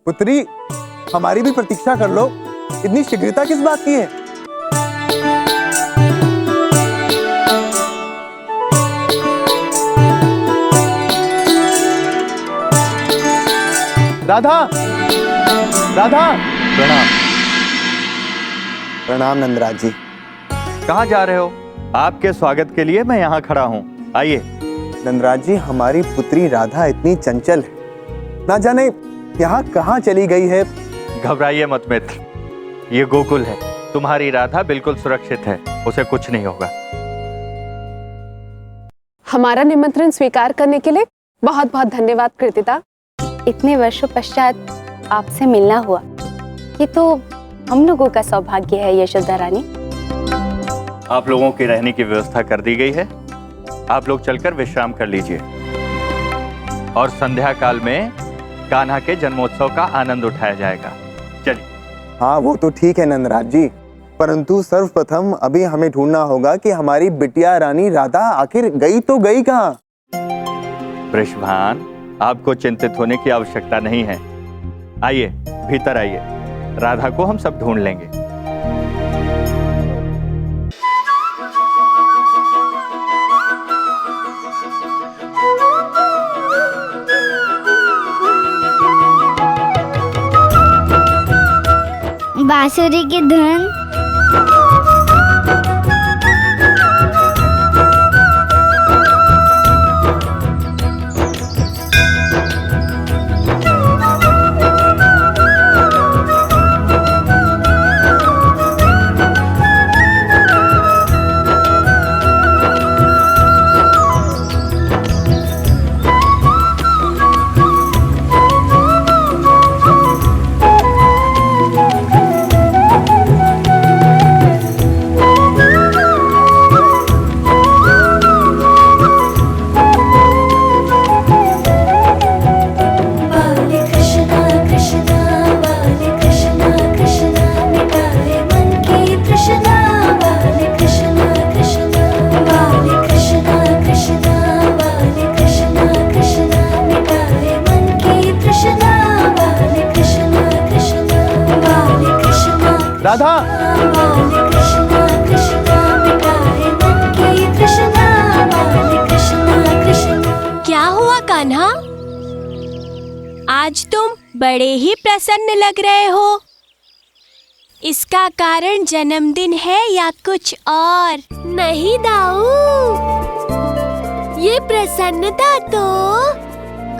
पुत्री, हमारी भी प्रतीक्षा कर लो। इतनी शीघ्रता किस बात की है? राधा, राधा। प्रणाम। प्रणाम नंदराज जी। कहाँ जा रहे हो? आपके स्वागत के लिए मैं यहाँ खड़ा हूँ, आइए। नंदराज जी, हमारी पुत्री राधा इतनी चंचल है, ना जाने यहाँ कहाँ चली गई है। घबराइए मत मित्र, ये गोकुल है। तुम्हारी राधा बिल्कुल सुरक्षित है, उसे कुछ नहीं होगा। हमारा निमंत्रण स्वीकार करने के लिए बहुत बहुत धन्यवाद कृतिका। इतने वर्षों पश्चात आपसे मिलना हुआ, ये तो हम लोगों का सौभाग्य है यशोदा रानी। आप लोगों की रहने की व्यवस्था कर दी गई है, आप लोग चलकर विश्राम कर लीजिए और संध्या काल में कान्हा के जन्मोत्सव का आनंद उठाया जाएगा। चलिए। हाँ, वो तो ठीक है नंदराज जी, परंतु सर्वप्रथम अभी हमें ढूंढना होगा कि हमारी बिटिया रानी राधा आखिर गई तो गई कहाँ। वृषभान, आपको चिंतित होने की आवश्यकता नहीं है। आइए, भीतर आइए, राधा को हम सब ढूंढ लेंगे। बांसुरी की धुन। राधा, क्या हुआ कान्हा? आज तुम बड़े ही प्रसन्न लग रहे हो। इसका कारण जन्मदिन है या कुछ और? नहीं दाऊ, ये प्रसन्नता तो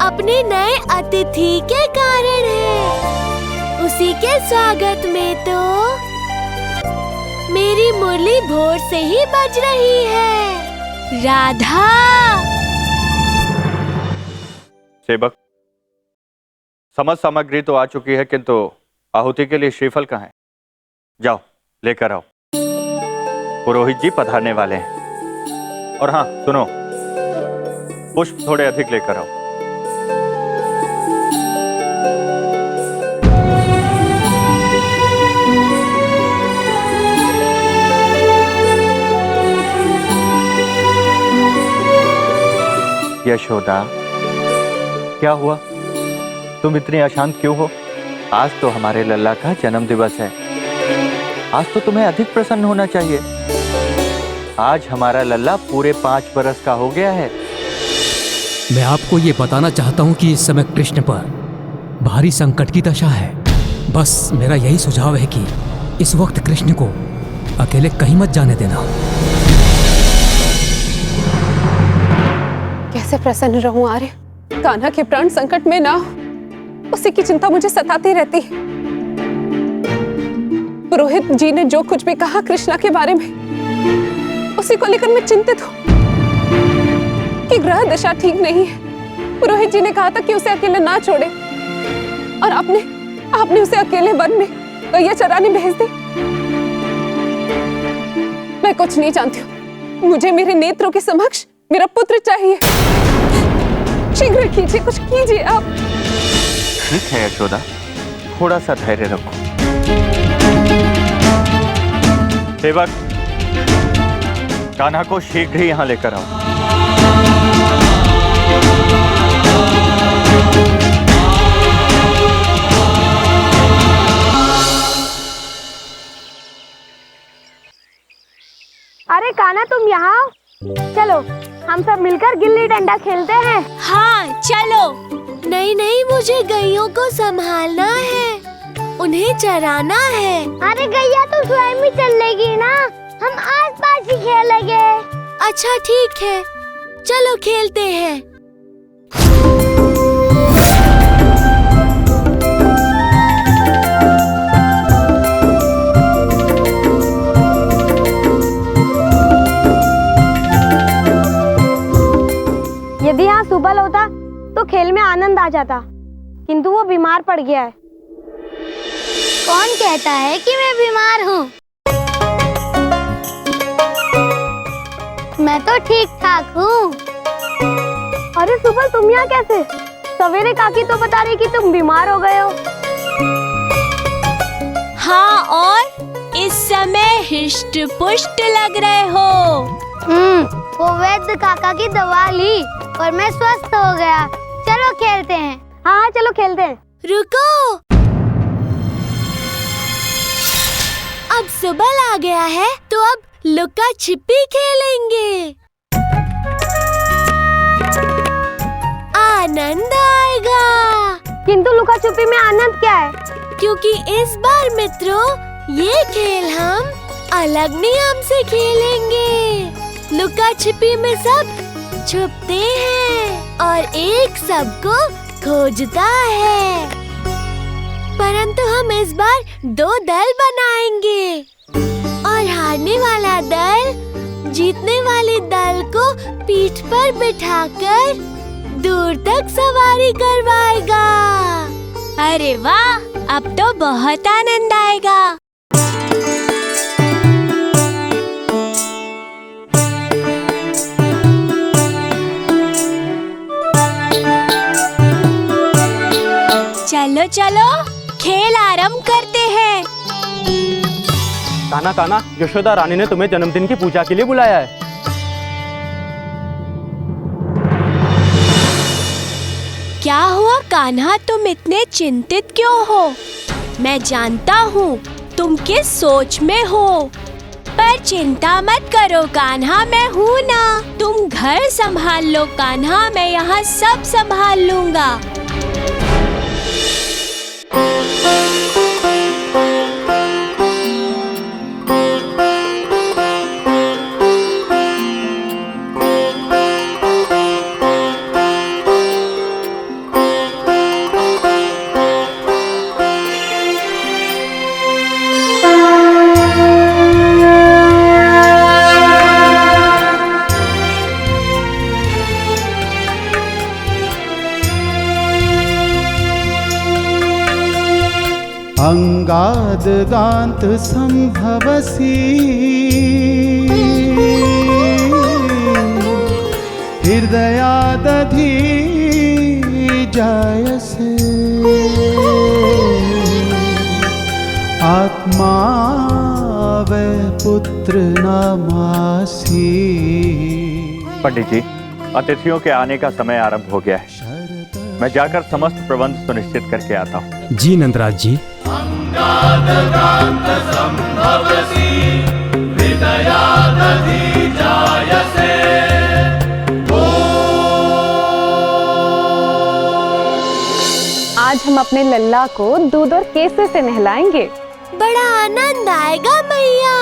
अपने नए अतिथि के कारण है। उसी के स्वागत में तो मेरी मुरली भोर से ही बज रही है। राधा। सेवक, समस्त सामग्री तो आ चुकी है, किंतु आहुति के लिए श्रीफल कहाँ है? जाओ लेकर आओ, पुरोहित जी पधारने वाले हैं। और हाँ सुनो, पुष्प थोड़े अधिक लेकर आओ। यशोदा, क्या हुआ? तुम इतनी अशांत क्यों हो? आज तो हमारे लल्ला का जन्म दिवस है, आज तो तुम्हें अधिक प्रसन्न होना चाहिए। आज हमारा लल्ला पूरे 5 बरस का हो गया है। मैं आपको ये बताना चाहता हूँ कि इस समय कृष्ण पर भारी संकट की दशा है। बस मेरा यही सुझाव है कि इस वक्त कृष्ण को अकेले कहीं मत जाने देना। कैसे प्रसन्न रहूं आर्य? कान्हा के प्राण संकट में ना हो, उसी की चिंता मुझे सताती रहती है। पुरोहित जी ने जो कुछ भी कहा कृष्णा के बारे में, उसी को लेकर मैं चिंतित हूँ कि ग्रह दशा ठीक नहीं है। पुरोहित जी ने कहा था कि उसे अकेले ना छोड़े, और आपने उसे अकेले वन में गैया चराने भेज दी। मैं कुछ नहीं जानती हूँ, मुझे मेरे नेत्रों के समक्ष मेरा पुत्र चाहिए। शीघ्र कीजिए, कुछ कीजिए आप। ठीक है यशोदा, थोड़ा सा धैर्य रखो। सेवक, कान्हा को शीघ्र ही यहाँ लेकर आओ। कान्हा तुम यहाँ आओ। चलो हम सब मिलकर गिल्ली डंडा खेलते हैं। हाँ चलो। नहीं नहीं, मुझे गैयों को संभालना है, उन्हें चराना है। अरे गैया तो स्वयं ही चल लेगी ना, हम आस पास ही खेलेंगे। अच्छा ठीक है, चलो खेलते हैं। यदि यहाँ सुबल होता तो खेल में आनंद आ जाता, किंतु वो बीमार पड़ गया है। कौन कहता है कि मैं बीमार हूँ? मैं तो ठीक ठाक हूँ। अरे सुबल तुम यहाँ कैसे? सवेरे काकी तो बता रही कि तुम बीमार हो गए हो। हाँ, और इस समय हिष्ट पुष्ट लग रहे हो। वो वैद्य काका की दवा ली और मैं स्वस्थ हो गया। चलो खेलते हैं। हाँ हाँ चलो खेलते हैं। रुको, अब सुबह आ गया है तो अब लुका छिपी खेलेंगे। आनंद आएगा। किंतु लुका छुपी में आनंद क्या है? क्योंकि इस बार मित्रों ये खेल हम अलग नियम से खेलेंगे। लुका छिपी में सब छुपते हैं और एक सबको खोजता है, परंतु हम इस बार 2 दल बनाएंगे और हारने वाला दल जीतने वाले दल को पीठ पर बिठाकर दूर तक सवारी करवाएगा। अरे वाह, अब तो बहुत आनंद आएगा। चलो चलो खेल आरंभ करते हैं। कान्हा कान्हा, यशोदा रानी ने तुम्हें जन्मदिन की पूजा के लिए बुलाया है। क्या हुआ कान्हा, तुम इतने चिंतित क्यों हो? मैं जानता हूँ तुम किस सोच में हो, पर चिंता मत करो कान्हा, मैं हूँ ना। तुम घर संभाल लो कान्हा, मैं यहाँ सब संभाल लूँगा। अंगादगान्त संभवसि हृदयादधि जायसे आत्मा वै पुत्र नामासि। पंडित जी, अतिथियों के आने का समय आरंभ हो गया है। मैं जाकर समस्त प्रबंध सुनिश्चित करके आता हूँ। जी नंदराज जी। आज हम अपने लल्ला को दूध और केसर से नहलाएंगे। बड़ा आनंद आएगा मैया।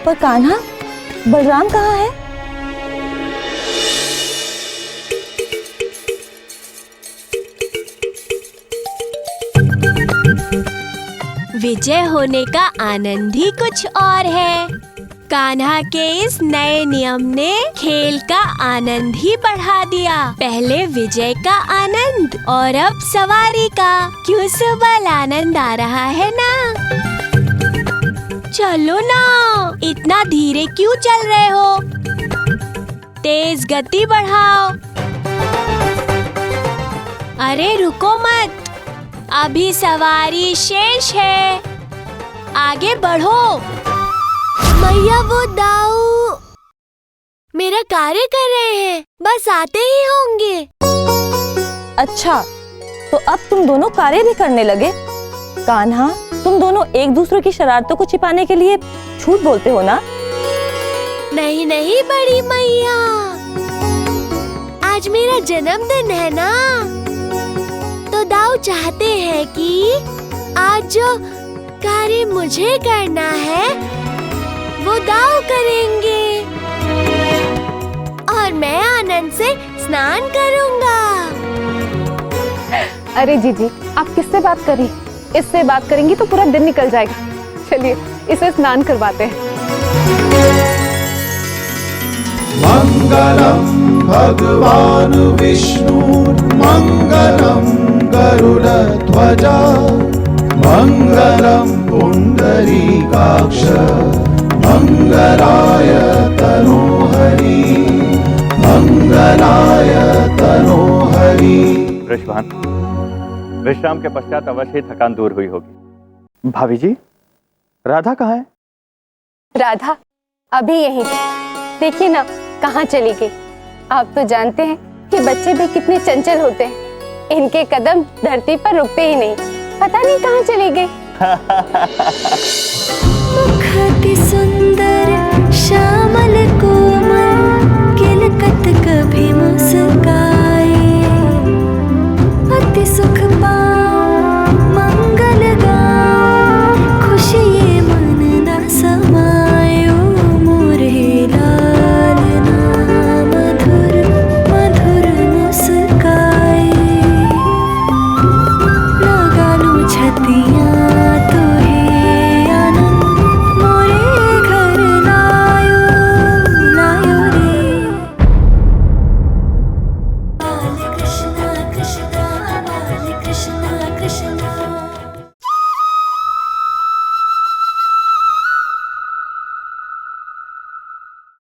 पर कान्हा, बलराम कहाँ है? विजय होने का आनंद ही कुछ और है। कान्हा के इस नए नियम ने खेल का आनंद ही बढ़ा दिया। पहले विजय का आनंद और अब सवारी का। क्यों सुबल, आनंद आ रहा है ना? चलो ना, इतना धीरे क्यों चल रहे हो? तेज गति बढ़ाओ। अरे रुको मत, अभी सवारी शेष है, आगे बढ़ो। मैया वो दाऊ मेरा कार्य कर रहे हैं, बस आते ही होंगे। अच्छा, तो अब तुम दोनों कार्य भी करने लगे? कान्हा, तुम दोनों एक दूसरे की शरारतों को छिपाने के लिए झूठ बोलते हो ना? नहीं नहीं बड़ी मैया, आज मेरा जन्मदिन है ना, तो दाऊ चाहते हैं कि आज जो कार्य मुझे करना है वो दाऊ करेंगे और मैं आनंद से स्नान करूंगा। अरे जीजी, आप किससे बात करें? इससे बात करेंगी तो पूरा दिन निकल जाएगा। चलिए इसे स्नान करवाते हैं। मंगलम भगवान विष्णु मंगलम गरुड़ध्वजा मंगलम पुंडरीकाक्ष मंगलाय तनोहरि मंगलाय तनोहरि। वृषभान, विश्राम के पश्चात अवश्य ही थकान दूर हुई होगी। भाभी जी, राधा कहाँ है? राधा अभी यहीं। देखिए ना कहाँ चली गई। आप तो जानते हैं कि बच्चे भी कितने चंचल होते हैं, इनके कदम धरती पर रुकते ही नहीं। पता नहीं कहाँ चली गई। मुख अति सुंदर श्यामल को